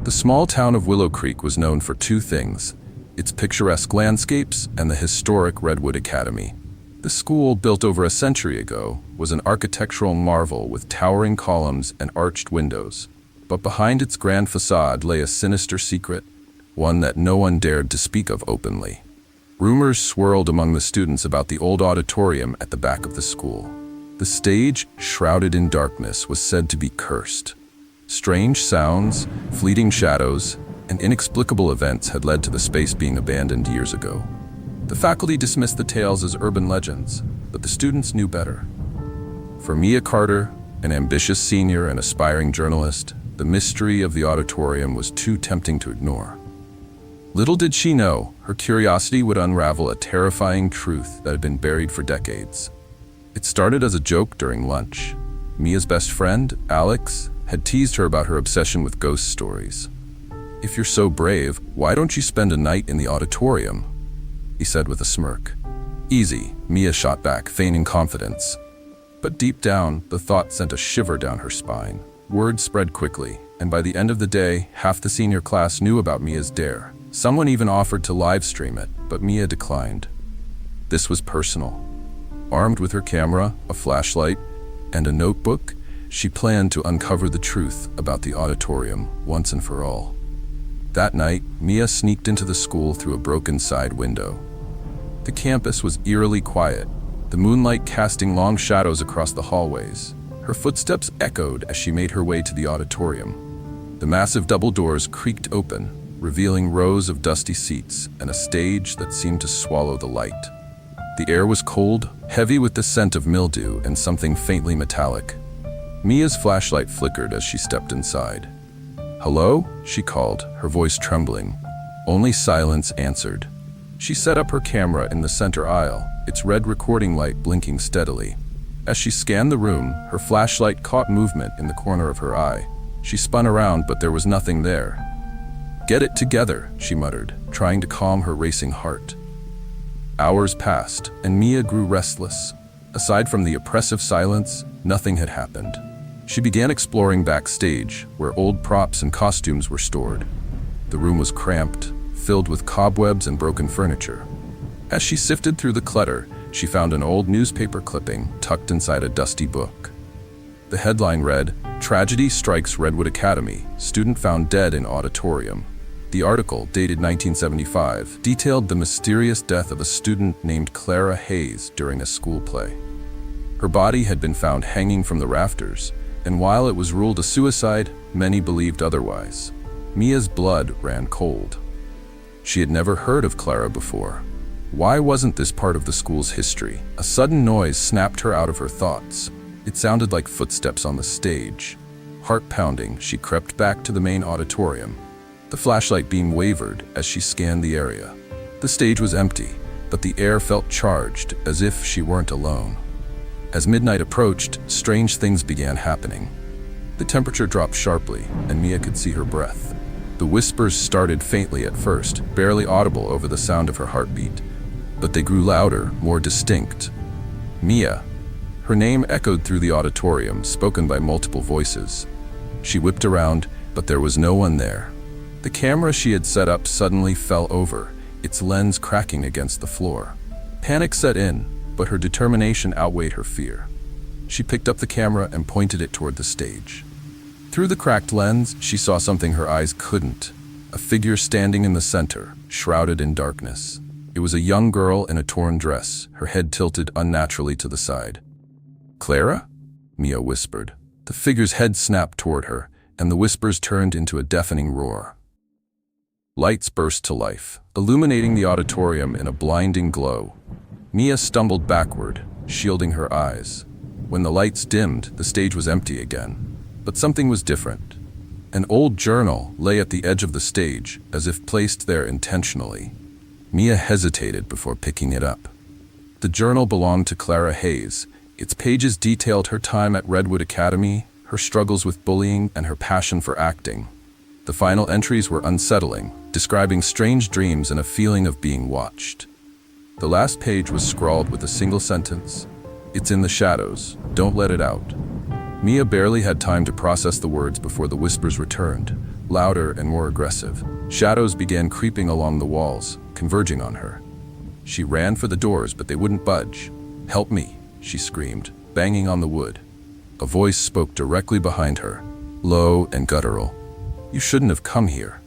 The small town of Willow Creek was known for two things: its picturesque landscapes and the historic Redwood Academy. The school, built over a century ago, was an architectural marvel with towering columns and arched windows. But behind its grand facade lay a sinister secret, one that no one dared to speak of openly. Rumors swirled among the students about the old auditorium at the back of the school. The stage, shrouded in darkness, was said to be cursed. Strange sounds, fleeting shadows, and inexplicable events had led to the space being abandoned years ago. The faculty dismissed the tales as urban legends, but the students knew better. For Mia Carter, an ambitious senior and aspiring journalist, the mystery of the auditorium was too tempting to ignore. Little did she know, her curiosity would unravel a terrifying truth that had been buried for decades. It started as a joke during lunch. Mia's best friend, Alex, had teased her about her obsession with ghost stories. "If you're so brave, why don't you spend a night in the auditorium?" he said with a smirk. "Easy," Mia shot back, feigning confidence. But deep down, the thought sent a shiver down her spine. Word spread quickly, and by the end of the day, half the senior class knew about Mia's dare. Someone even offered to live stream it, but Mia declined. This was personal. Armed with her camera, a flashlight, and a notebook, she planned to uncover the truth about the auditorium once and for all. That night, Mia sneaked into the school through a broken side window. The campus was eerily quiet, the moonlight casting long shadows across the hallways. Her footsteps echoed as she made her way to the auditorium. The massive double doors creaked open, revealing rows of dusty seats and a stage that seemed to swallow the light. The air was cold, heavy with the scent of mildew and something faintly metallic. Mia's flashlight flickered as she stepped inside. "Hello?" she called, her voice trembling. Only silence answered. She set up her camera in the center aisle, its red recording light blinking steadily. As she scanned the room, her flashlight caught movement in the corner of her eye. She spun around, but there was nothing there. "Get it together," she muttered, trying to calm her racing heart. Hours passed, and Mia grew restless. Aside from the oppressive silence, nothing had happened. She began exploring backstage, where old props and costumes were stored. The room was cramped, filled with cobwebs and broken furniture. As she sifted through the clutter, she found an old newspaper clipping tucked inside a dusty book. The headline read, "Tragedy Strikes Redwood Academy, Student Found Dead in Auditorium." The article, dated 1975, detailed the mysterious death of a student named Clara Hayes during a school play. Her body had been found hanging from the rafters, and while it was ruled a suicide, many believed otherwise. Mia's blood ran cold. She had never heard of Clara before. Why wasn't this part of the school's history? A sudden noise snapped her out of her thoughts. It sounded like footsteps on the stage. Heart pounding, she crept back to the main auditorium. The flashlight beam wavered as she scanned the area. The stage was empty, but the air felt charged, as if she weren't alone. As midnight approached, strange things began happening. The temperature dropped sharply, and Mia could see her breath. The whispers started faintly at first, barely audible over the sound of her heartbeat, but they grew louder, more distinct. "Mia." Her name echoed through the auditorium, spoken by multiple voices. She whipped around, but there was no one there. The camera she had set up suddenly fell over, its lens cracking against the floor. Panic set in, but her determination outweighed her fear. She picked up the camera and pointed it toward the stage. Through the cracked lens, she saw something her eyes couldn't: a figure standing in the center, shrouded in darkness. It was a young girl in a torn dress, her head tilted unnaturally to the side. "Clara?" Mia whispered. The figure's head snapped toward her, and the whispers turned into a deafening roar. Lights burst to life, illuminating the auditorium in a blinding glow. Mia stumbled backward, shielding her eyes. When the lights dimmed, the stage was empty again. But something was different. An old journal lay at the edge of the stage, as if placed there intentionally. Mia hesitated before picking it up. The journal belonged to Clara Hayes. Its pages detailed her time at Redwood Academy, her struggles with bullying, and her passion for acting. The final entries were unsettling, describing strange dreams and a feeling of being watched. The last page was scrawled with a single sentence: "It's in the shadows, don't let it out." Mia barely had time to process the words before the whispers returned, louder and more aggressive. Shadows began creeping along the walls, converging on her. She ran for the doors, but they wouldn't budge. "Help me," she screamed, banging on the wood. A voice spoke directly behind her, low and guttural. "You shouldn't have come here."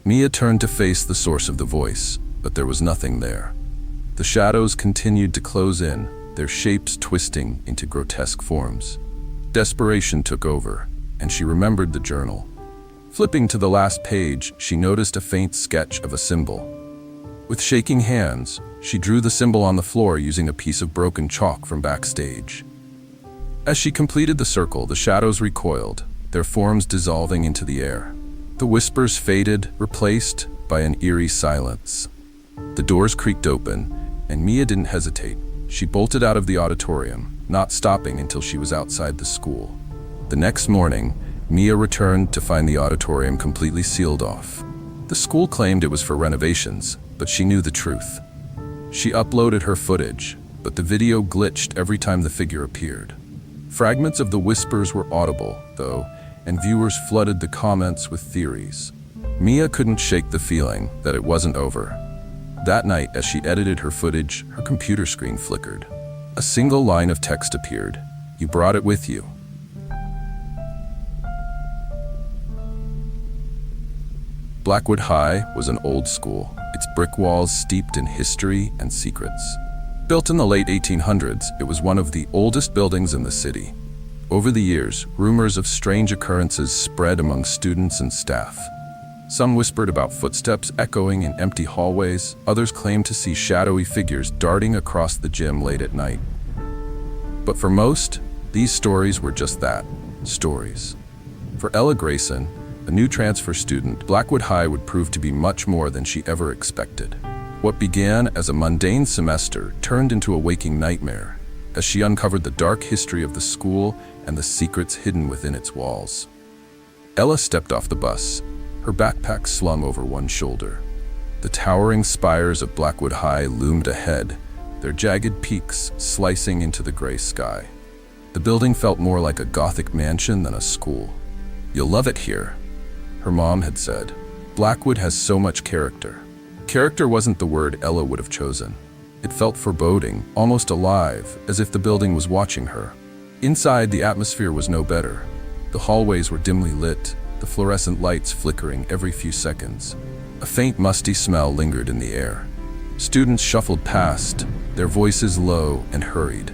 Mia turned to face the source of the voice, but there was nothing there. The shadows continued to close in, their shapes twisting into grotesque forms. Desperation took over, and she remembered the journal. Flipping to the last page, she noticed a faint sketch of a symbol. With shaking hands, she drew the symbol on the floor using a piece of broken chalk from backstage. As she completed the circle, the shadows recoiled, their forms dissolving into the air. The whispers faded, replaced by an eerie silence. The doors creaked open, and Mia didn't hesitate. She bolted out of the auditorium, not stopping until she was outside the school. The next morning, Mia returned to find the auditorium completely sealed off. The school claimed it was for renovations, but she knew the truth. She uploaded her footage, but the video glitched every time the figure appeared. Fragments of the whispers were audible, though, and viewers flooded the comments with theories. Mia couldn't shake the feeling that it wasn't over. That night, as she edited her footage, her computer screen flickered. A single line of text appeared. "You brought it with you." Blackwood High was an old school, its brick walls steeped in history and secrets. Built in the late 1800s, it was one of the oldest buildings in the city. Over the years, rumors of strange occurrences spread among students and staff. Some whispered about footsteps echoing in empty hallways, others claimed to see shadowy figures darting across the gym late at night. But for most, these stories were just that, stories. For Ella Grayson, a new transfer student, Blackwood High would prove to be much more than she ever expected. What began as a mundane semester turned into a waking nightmare, as she uncovered the dark history of the school and the secrets hidden within its walls. Ella stepped off the bus, her backpack slung over one shoulder. The towering spires of Blackwood High loomed ahead, their jagged peaks slicing into the gray sky. The building felt more like a Gothic mansion than a school. "You'll love it here," her mom had said. "Blackwood has so much character." Character wasn't the word Ella would have chosen. It felt foreboding, almost alive, as if the building was watching her. Inside, the atmosphere was no better. The hallways were dimly lit, the fluorescent lights flickering every few seconds. A faint musty smell lingered in the air. Students shuffled past, their voices low and hurried.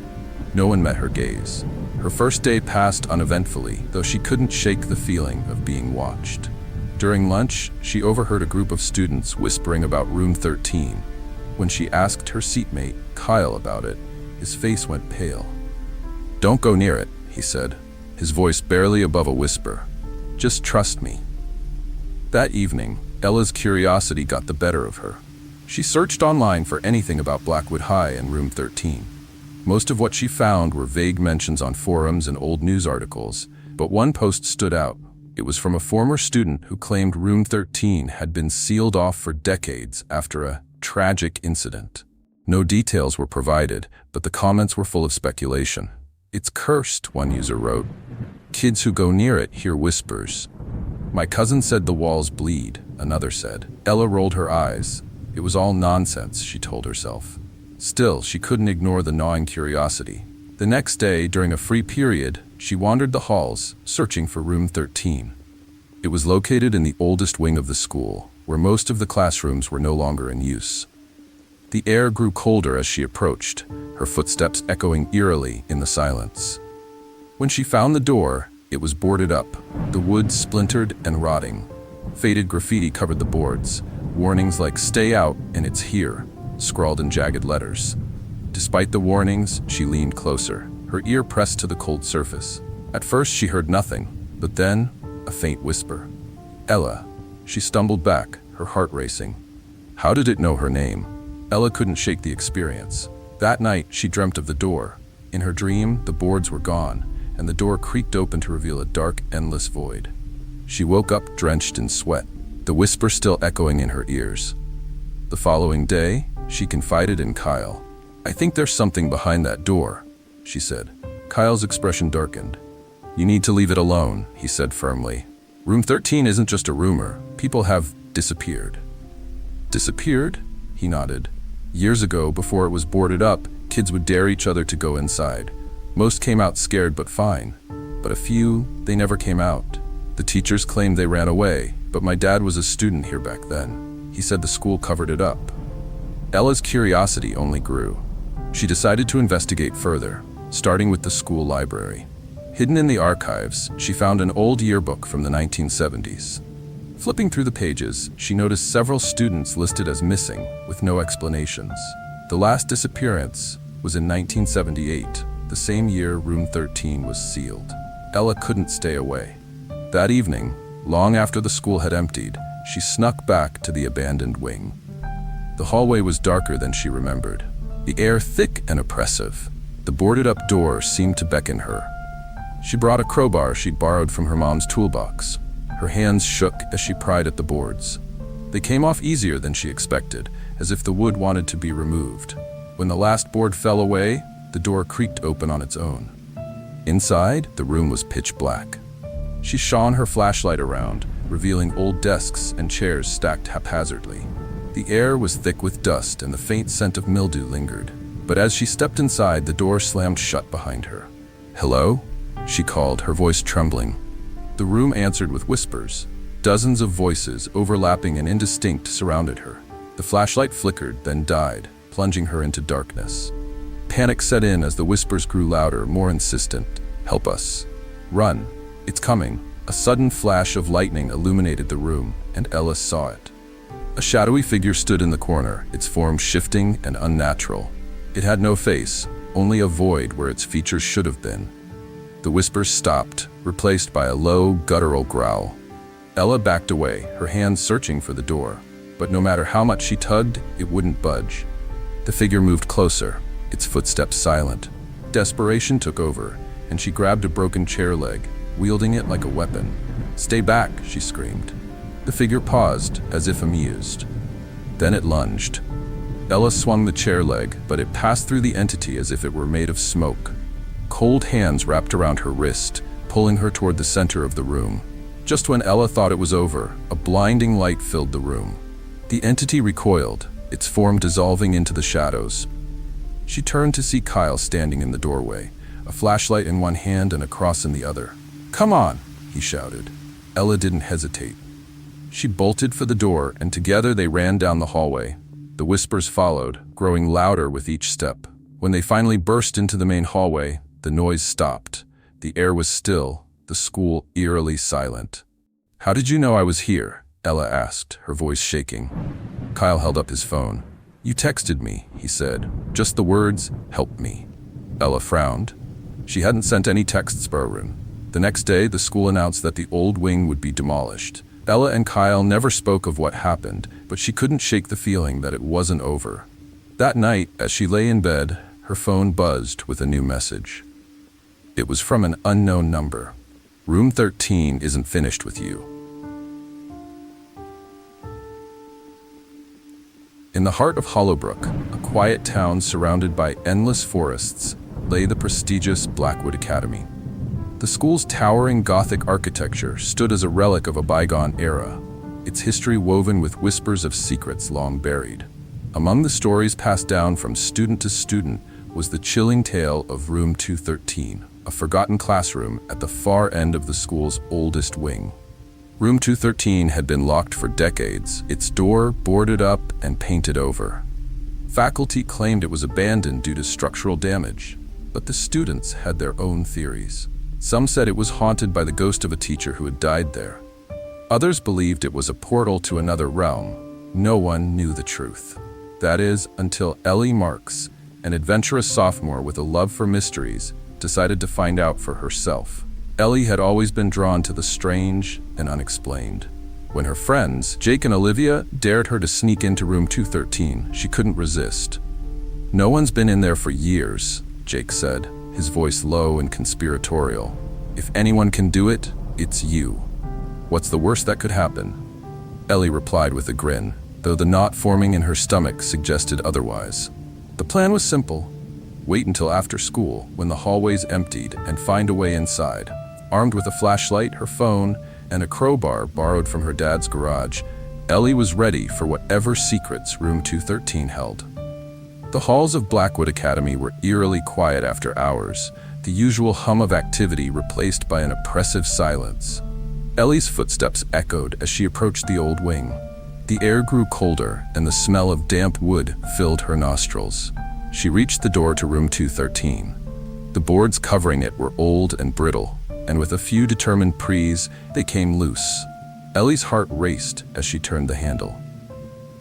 No one met her gaze. Her first day passed uneventfully, though she couldn't shake the feeling of being watched. During lunch, she overheard a group of students whispering about room 13. When she asked her seatmate, Kyle, about it, his face went pale. "Don't go near it," he said, his voice barely above a whisper. "Just trust me." That evening, Ella's curiosity got the better of her. She searched online for anything about Blackwood High and room 13. Most of what she found were vague mentions on forums and old news articles, but one post stood out. It was from a former student who claimed room 13 had been sealed off for decades after a tragic incident. No details were provided, but the comments were full of speculation. "It's cursed," one user wrote. "Kids who go near it hear whispers." "My cousin said the walls bleed," another said. Ella rolled her eyes. It was all nonsense, she told herself. Still, she couldn't ignore the gnawing curiosity. The next day, during a free period, she wandered the halls, searching for room 13. It was located in the oldest wing of the school, where most of the classrooms were no longer in use. The air grew colder as she approached, her footsteps echoing eerily in the silence. When she found the door, it was boarded up, the wood splintered and rotting. Faded graffiti covered the boards, warnings like "Stay out" and "It's here," scrawled in jagged letters. Despite the warnings, she leaned closer, her ear pressed to the cold surface. At first she heard nothing, but then a faint whisper. "Ella." She stumbled back, her heart racing. How did it know her name? Ella couldn't shake the experience. That night, she dreamt of the door. In her dream, the boards were gone, and the door creaked open to reveal a dark, endless void. She woke up drenched in sweat, the whisper still echoing in her ears. The following day, she confided in Kyle. "I think there's something behind that door," she said. Kyle's expression darkened. "You need to leave it alone," he said firmly. Room 13 isn't just a rumor. People have disappeared. Disappeared? He nodded. Years ago, before it was boarded up, kids would dare each other to go inside. Most came out scared but fine. But a few, they never came out. The teachers claimed they ran away, but my dad was a student here back then. He said the school covered it up. Ella's curiosity only grew. She decided to investigate further, starting with the school library. Hidden in the archives, she found an old yearbook from the 1970s. Flipping through the pages, she noticed several students listed as missing, with no explanations. The last disappearance was in 1978, the same year Room 13 was sealed. Ella couldn't stay away. That evening, long after the school had emptied, she snuck back to the abandoned wing. The hallway was darker than she remembered, the air thick and oppressive. The boarded-up door seemed to beckon her. She brought a crowbar she'd borrowed from her mom's toolbox. Her hands shook as she pried at the boards. They came off easier than she expected, as if the wood wanted to be removed. When the last board fell away, the door creaked open on its own. Inside, the room was pitch black. She shone her flashlight around, revealing old desks and chairs stacked haphazardly. The air was thick with dust and the faint scent of mildew lingered. But as she stepped inside, the door slammed shut behind her. "Hello?" she called, her voice trembling. The room answered with whispers. Dozens of voices, overlapping and indistinct, surrounded her. The flashlight flickered, then died, plunging her into darkness. Panic set in as the whispers grew louder, more insistent. "Help us. Run. It's coming." A sudden flash of lightning illuminated the room, and Ella saw it. A shadowy figure stood in the corner, its form shifting and unnatural. It had no face, only a void where its features should have been. The whispers stopped, replaced by a low, guttural growl. Ella backed away, her hands searching for the door. But no matter how much she tugged, it wouldn't budge. The figure moved closer, its footsteps silent. Desperation took over, and she grabbed a broken chair leg, wielding it like a weapon. "Stay back," she screamed. The figure paused, as if amused. Then it lunged. Ella swung the chair leg, but it passed through the entity as if it were made of smoke. Cold hands wrapped around her wrist, pulling her toward the center of the room. Just when Ella thought it was over, a blinding light filled the room. The entity recoiled, its form dissolving into the shadows. She turned to see Kyle standing in the doorway, a flashlight in one hand and a cross in the other. "Come on," he shouted. Ella didn't hesitate. She bolted for the door, and together they ran down the hallway. The whispers followed, growing louder with each step. When they finally burst into the main hallway, the noise stopped. The air was still, the school eerily silent. "How did you know I was here?" Ella asked, her voice shaking. Kyle held up his phone. "You texted me," he said. "Just the words, 'help me.'" Ella frowned. She hadn't sent any texts, Barun. The next day, the school announced that the old wing would be demolished. Ella and Kyle never spoke of what happened, but she couldn't shake the feeling that it wasn't over. That night, as she lay in bed, her phone buzzed with a new message. It was from an unknown number. "Room 13 isn't finished with you." In the heart of Hollowbrook, a quiet town surrounded by endless forests, lay the prestigious Blackwood Academy. The school's towering Gothic architecture stood as a relic of a bygone era, its history woven with whispers of secrets long buried. Among the stories passed down from student to student was the chilling tale of Room 213, a forgotten classroom at the far end of the school's oldest wing. Room 213 had been locked for decades, its door boarded up and painted over. Faculty claimed it was abandoned due to structural damage, but the students had their own theories. Some said it was haunted by the ghost of a teacher who had died there. Others believed it was a portal to another realm. No one knew the truth. That is, until Ellie Marks, an adventurous sophomore with a love for mysteries, decided to find out for herself. Ellie had always been drawn to the strange and unexplained. When her friends, Jake and Olivia, dared her to sneak into Room 213, she couldn't resist. "No one's been in there for years," Jake said, his voice low and conspiratorial. "If anyone can do it, it's you. What's the worst that could happen?" Ellie replied with a grin, though the knot forming in her stomach suggested otherwise. The plan was simple. Wait until after school, when the hallways emptied, and find a way inside. Armed with a flashlight, her phone, and a crowbar borrowed from her dad's garage, Ellie was ready for whatever secrets room 213 held. The halls of Blackwood Academy were eerily quiet after hours, the usual hum of activity replaced by an oppressive silence. Ellie's footsteps echoed as she approached the old wing. The air grew colder, and the smell of damp wood filled her nostrils. She reached the door to room 213. The boards covering it were old and brittle, and with a few determined prees, they came loose. Ellie's heart raced as she turned the handle.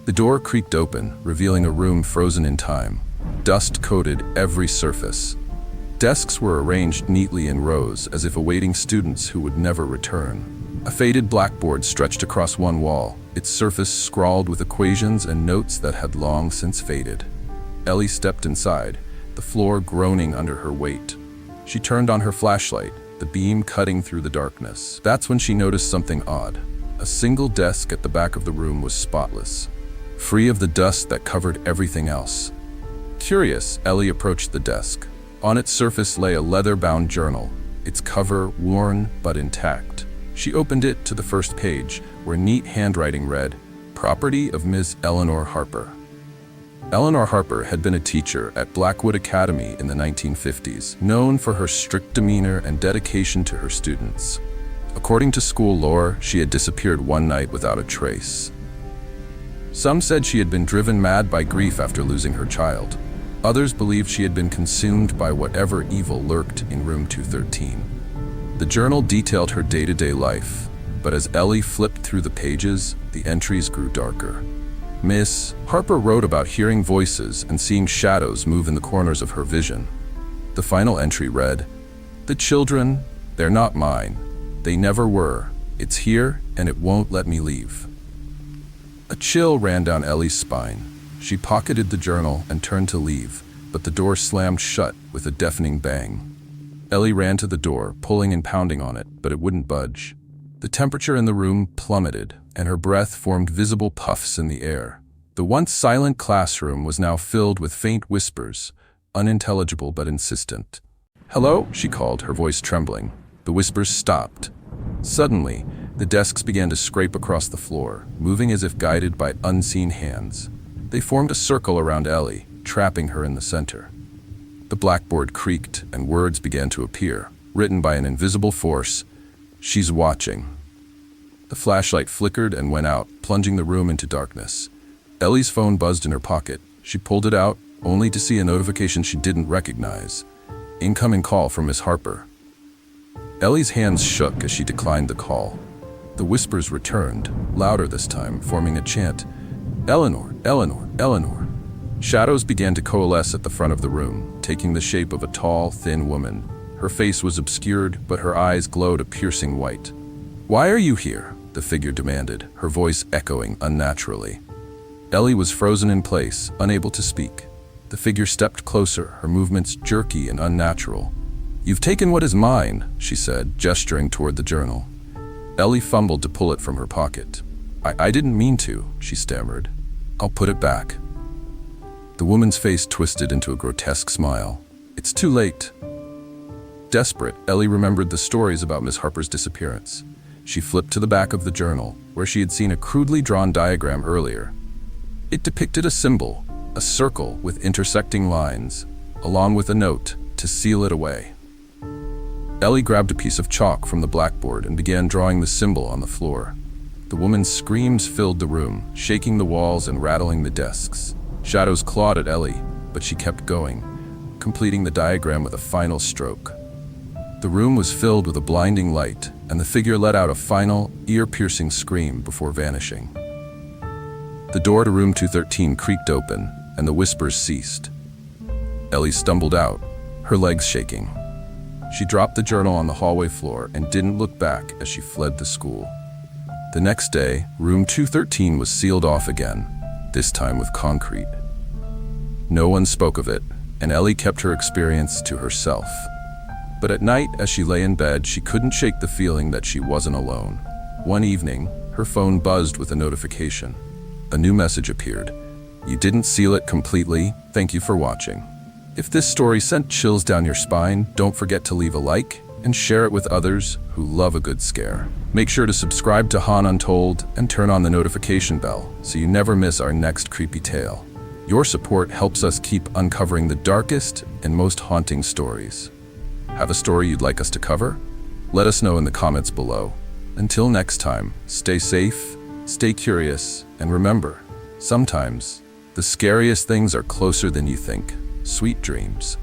The door creaked open, revealing a room frozen in time. Dust coated every surface. Desks were arranged neatly in rows, as if awaiting students who would never return. A faded blackboard stretched across one wall, its surface scrawled with equations and notes that had long since faded. Ellie stepped inside, the floor groaning under her weight. She turned on her flashlight, the beam cutting through the darkness. That's when she noticed something odd. A single desk at the back of the room was spotless, free of the dust that covered everything else. Curious, Ellie approached the desk. On its surface lay a leather-bound journal, its cover worn but intact. She opened it to the first page, where neat handwriting read, "Property of Ms. Eleanor Harper." Eleanor Harper had been a teacher at Blackwood Academy in the 1950s, known for her strict demeanor and dedication to her students. According to school lore, she had disappeared one night without a trace. Some said she had been driven mad by grief after losing her child. Others believed she had been consumed by whatever evil lurked in room 213. The journal detailed her day-to-day life, but as Ellie flipped through the pages, the entries grew darker. Miss Harper wrote about hearing voices and seeing shadows move in the corners of her vision. The final entry read, "The children, they're not mine. They never were. It's here, and it won't let me leave." A chill ran down Ellie's spine. She pocketed the journal and turned to leave, but the door slammed shut with a deafening bang. Ellie ran to the door, pulling and pounding on it, but it wouldn't budge. The temperature in the room plummeted, and her breath formed visible puffs in the air. The once silent classroom was now filled with faint whispers, unintelligible but insistent. "Hello?" she called, her voice trembling. The whispers stopped. Suddenly, the desks began to scrape across the floor, moving as if guided by unseen hands. They formed a circle around Ellie, trapping her in the center. The blackboard creaked, and words began to appear, written by an invisible force. "She's watching." The flashlight flickered and went out, plunging the room into darkness. Ellie's phone buzzed in her pocket. She pulled it out, only to see a notification she didn't recognize. Incoming call from Miss Harper. Ellie's hands shook as she declined the call. The whispers returned, louder this time, forming a chant. "Eleanor, Eleanor, Eleanor." Shadows began to coalesce at the front of the room, taking the shape of a tall, thin woman. Her face was obscured, but her eyes glowed a piercing white. "Why are you here?" the figure demanded, her voice echoing unnaturally. Ellie was frozen in place, unable to speak. The figure stepped closer, her movements jerky and unnatural. "You've taken what is mine," she said, gesturing toward the journal. Ellie fumbled to pull it from her pocket. I didn't mean to," she stammered. "I'll put it back." The woman's face twisted into a grotesque smile. "It's too late." Desperate, Ellie remembered the stories about Miss Harper's disappearance. She flipped to the back of the journal, where she had seen a crudely drawn diagram earlier. It depicted a symbol, a circle with intersecting lines, along with a note to seal it away. Ellie grabbed a piece of chalk from the blackboard and began drawing the symbol on the floor. The woman's screams filled the room, shaking the walls and rattling the desks. Shadows clawed at Ellie, but she kept going, completing the diagram with a final stroke. The room was filled with a blinding light, and the figure let out a final, ear-piercing scream before vanishing. The door to room 213 creaked open, and the whispers ceased. Ellie stumbled out, her legs shaking. She dropped the journal on the hallway floor and didn't look back as she fled the school. The next day, room 213 was sealed off again, this time with concrete. No one spoke of it, and Ellie kept her experience to herself. But at night, as she lay in bed, she couldn't shake the feeling that she wasn't alone. One evening, her phone buzzed with a notification. A new message appeared. "You didn't seal it completely. Thank you for watching. If this story sent chills down your spine, don't forget to leave a like and share it with others who love a good scare. Make sure to subscribe to Han Untold and turn on the notification bell so you never miss our next creepy tale. Your support helps us keep uncovering the darkest and most haunting stories. Have a story you'd like us to cover? Let us know in the comments below. Until next time, stay safe, stay curious, and remember, sometimes the scariest things are closer than you think. Sweet dreams.